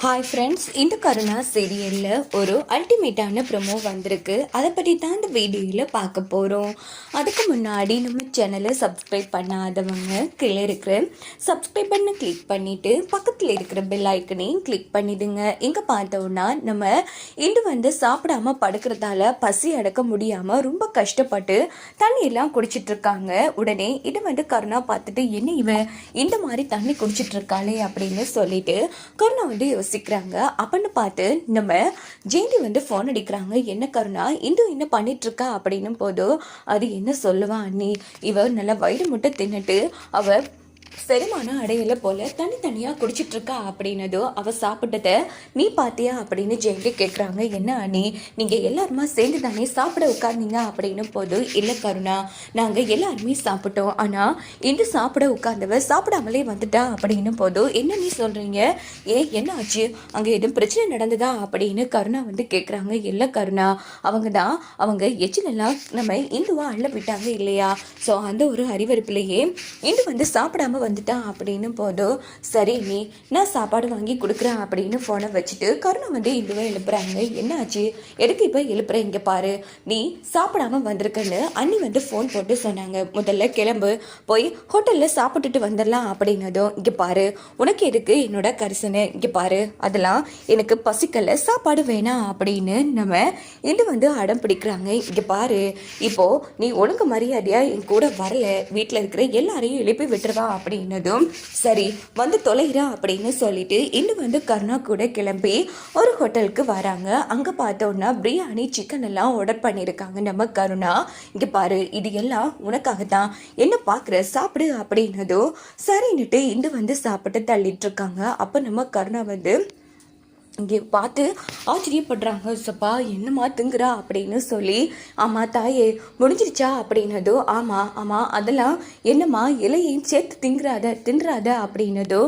Hi friends, இந்த கருணா சீரியலில் ஒரு அல்டிமேட்டான ப்ரொமோ வந்திருக்கு. அதை பற்றி தான் இந்த வீடியோவில் பார்க்க போகிறோம். அதுக்கு முன்னாடி நம்ம சேனலை சப்ஸ்கிரைப் பண்ணாதவங்க கீழே இருக்கிற சப்ஸ்கிரைப் பண்ண கிளிக் பண்ணிவிட்டு பக்கத்தில் இருக்கிற பெல் ஐக்கனையும் கிளிக் பண்ணிடுங்க. இங்கே பார்த்தோன்னா நம்ம இன்று சாப்பிடாம படுக்கிறதால பசி அடக்க முடியாமல் ரொம்ப கஷ்டப்பட்டு தண்ணியெல்லாம் குடிச்சிட்ருக்காங்க. உடனே இது கருணா பார்த்துட்டு என்ன இவன் இந்த மாதிரி தண்ணி குடிச்சிட்ருக்காளே அப்படின்னு சொல்லிட்டு கருணா யோசிக்கிறாங்க. அப்படின்னு பார்த்து நம்ம ஜெயந்தி ஃபோன் அடிக்கிறாங்க. என்ன கருணா என்ன பண்ணிட்டு இருக்கா அப்படின்னும் போது அது என்ன சொல்லுவா, அண்ணி இவ நல்லா வயிறு முட்டை தின்னுட்டு அவ செரிமானம் அடையல போல தனித்தனியாக குடிச்சிட்டு இருக்கா அப்படின்னதோ அவ சாப்பிட்டத நீ பாத்தியா அப்படின்னு ஜெயந்தி கேட்குறாங்க. என்ன அண்ணி நீங்கள் எல்லாருமா சேர்ந்து தானே சாப்பிட உட்கார்ந்தீங்க அப்படின்னு போது, இல்லை கருணா நாங்கள் எல்லாருமே சாப்பிட்டோம், ஆனால் இன்று சாப்பிட உட்கார்ந்தவ சாப்பிடாமலே வந்துட்டா அப்படின்னு போது, என்ன நீ சொல்கிறீங்க, என்ன ஆச்சு, அங்கே எதுவும் பிரச்சனை நடந்ததா அப்படின்னு கருணா கேட்குறாங்க. இல்லை கருணா அவங்க எச்சிலெல்லாம் நம்ம இந்துவா அள்ள விட்டாங்க இல்லையா, ஸோ அந்த ஒரு அறிவறுப்பிலேயே இந்து சாப்பிடாம வந்துட்டான் அப்படின்னு போதும், சரி நீ நான் சாப்பாடு வாங்கி கொடுக்குறேன் அப்படின்னு ஃபோனை வச்சுட்டு கருணா இந்துவை எழுப்புறாங்க. என்ன ஆச்சு, எதுக்கு இப்போ எழுப்புற, இங்கே பாரு நீ சாப்பிடாம வந்திருக்கன்னு அண்ணி ஃபோன் போட்டு சொன்னாங்க. முதல்ல கிளம்பு, போய் ஹோட்டலில் சாப்பிட்டுட்டு வந்துடலாம் அப்படின்னதும், இங்கே பாரு உனக்கு எதுக்கு என்னோட கரிசனை, இங்கே பாரு அதெல்லாம் எனக்கு பசிக்கல, சாப்பாடு வேணாம் அப்படின்னு நம்ம இது அடம் பிடிக்கிறாங்க. இங்கே பாரு இப்போ நீ ஒழுங்கு மரியாதையா என் கூட வரல, வீட்டில் இருக்கிற எல்லாரையும் எழுப்பி விட்டுருவா அப்படின்னதும், சரி தொலைகிறா அப்படின்னு சொல்லிட்டு இன்னும் கருணா கூட கிளம்பி ஒரு ஹோட்டலுக்கு வராங்க. அங்கே பார்த்தோன்னா பிரியாணி சிக்கன் எல்லாம் ஆர்டர் பண்ணியிருக்காங்க நம்ம கருணா. இங்கே பாரு இது எல்லாம் உனக்காக தான், என்ன பார்க்குற சாப்பிடு அப்படின்னதும் சரின்னுட்டு இந்து சாப்பிட்டு தள்ளிட்டு இருக்காங்க. அப்போ நம்ம கருணா இங்கே பார்த்து ஆச்சரியப்படுறாங்க. சப்பா என்னம்மா திங்குறா அப்படின்னு சொல்லி, ஆமாம் தாயே முடிஞ்சிருச்சா அப்படின்னதோ, ஆமாம் அதெல்லாம் என்னம்மா இலையையும் சேர்த்து தின்றாத அப்படின்னதோ,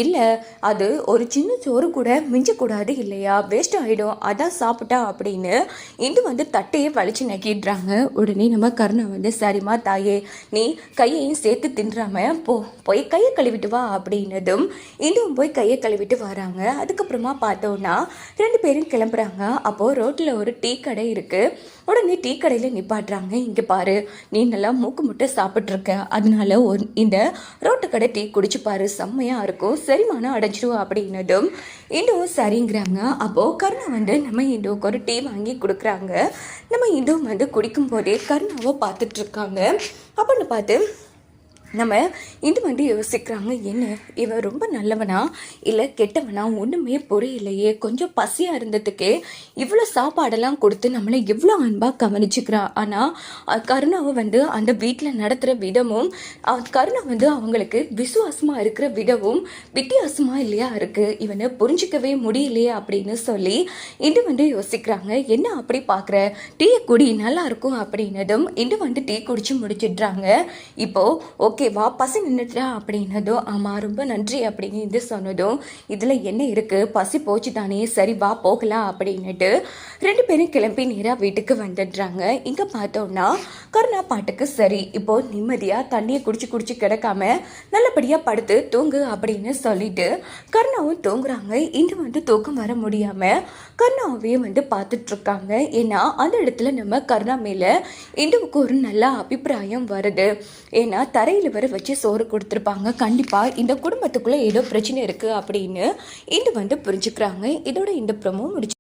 இல்லை அது ஒரு சின்ன சோறு கூட மிஞ்சக்கூடாது இல்லையா, வேஸ்ட் ஆகிடும், அதான் சாப்பிட்டா அப்படின்னு இது தட்டையே வலிச்சு நக்கிடுறாங்க. உடனே நம்ம கருணை சரிம்மா தாயே நீ கையையும் சேர்த்து தின்றாம போய் கையை கழுவிட்டு வா அப்படின்னதும் இதுவும் போய் கையை கழுவிட்டு வராங்க. அதுக்கப்புறமா பார்த்தோம் ரெண்டு பேரும் கிளம்புறாங்க. அப்போ ரோட்ல ஒரு டீ கடை இருக்கு. உடனே டீ கடையில நிப்பாட்டுறாங்க. இங்க பாரு நீ நல்லா மூக்கு முட்டை சாப்பிட்டு இருக்க, அதனால இந்த ரோட்டு கடை டீ குடிச்சு பாரு, செம்மையா இருக்கும், செரிமானம் அடைஞ்சிடும் அப்படின்னதும் இன்னும் சரிங்கிறாங்க. அப்போ கருணா நம்ம இந்துவுக்கு ஒரு டீ வாங்கி கொடுக்குறாங்க. நம்ம இந்து குடிக்கும் போதே கருணாவை பார்த்துட்டு இருக்காங்க. அப்படின்னு பார்த்து நம்ம இது யோசிக்கிறாங்க, என்ன இவன் ரொம்ப நல்லவனா இல்லை கெட்டவனா ஒன்றுமே புரியலையே, கொஞ்சம் பசியாக இருந்ததுக்கே இவ்வளோ சாப்பாடெல்லாம் கொடுத்து நம்மளை எவ்வளோ அன்பாக கவனிச்சுக்கிறான். ஆனால் கருணாவை அந்த வீட்டில் நடத்துகிற விதமும் கருணா அவங்களுக்கு விசுவாசமாக இருக்கிற விதமும் வித்தியாசமாக இல்லையா இருக்குது, இவனை புரிஞ்சிக்கவே முடியலையே அப்படின்னு சொல்லி இது யோசிக்கிறாங்க. என்ன அப்படி பார்க்குற, டீயை குடி நல்லா இருக்கும் அப்படின்னதும் இது டீ குடிச்சு முடிச்சிடுறாங்க. இப்போது ஓகேவா பசி நின்றுட்டா அப்படின்னதும், ஆமாம் ரொம்ப நன்றி அப்படின்னு இது சொன்னதும், இதில் என்ன இருக்குது பசி போச்சு தானே, சரி வா போகலாம் அப்படின்னுட்டு ரெண்டு பேரும் கிளம்பி நேராக வீட்டுக்கு வந்துடுறாங்க. இங்கே பார்த்தோம்னா கருணா பாட்டுக்கு சரி இப்போ நிம்மதியாக தண்ணியை குடிச்சு கிடக்காம நல்லபடியாக படுத்து தூங்கு அப்படின்னு சொல்லிட்டு கருணாவும் தூங்குறாங்க. இன்று தூக்கம் வர முடியாமல் கருணாவே பார்த்துட்டு இருக்காங்க. ஏன்னா அந்த இடத்துல நம்ம கருணா மேலே இந்துவுக்கு ஒரு நல்ல அபிப்பிராயம் வருது. ஏன்னா தரையில் வச்சு சோறு கொடுத்துருப்பாங்க, கண்டிப்பாக இந்த குடும்பத்துக்குள்ளே ஏதோ பிரச்சனை இருக்குது அப்படின்னு இது புரிஞ்சுக்கிறாங்க. இதோட இந்த ப்ரோமோ முடிச்சு